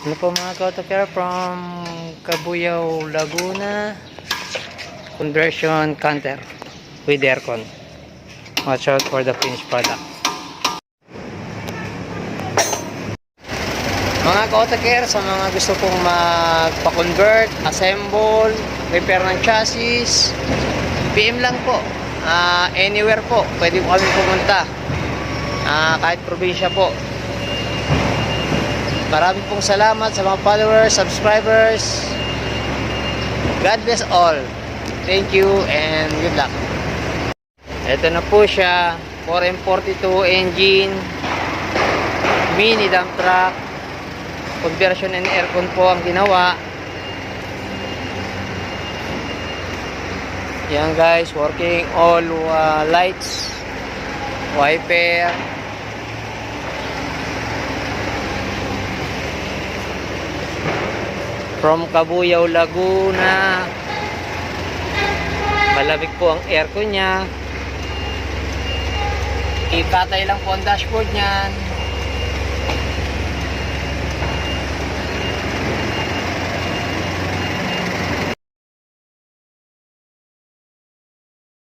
Ano po mga ka-AutoCare from Cabuyao, Laguna. Conversion counter with aircon. Watch out for the finished product. Mga ka-AutoCare, sa mga gusto pong magpa-convert, assemble, repair ng chassis, PM lang po. Anywhere po, pwede po kami pumunta. Kahit probinsya po. Maraming pong salamat sa mga followers, subscribers. God bless all. Thank you and good luck. Ito na po siya, 4M42 engine, mini dump truck, conversion and aircon po ang ginawa. Yan guys, working all lights, wiper. From Cabuyao, Laguna. Malamig po ang aircon niya. Ikatay lang po ang dashboard niyan.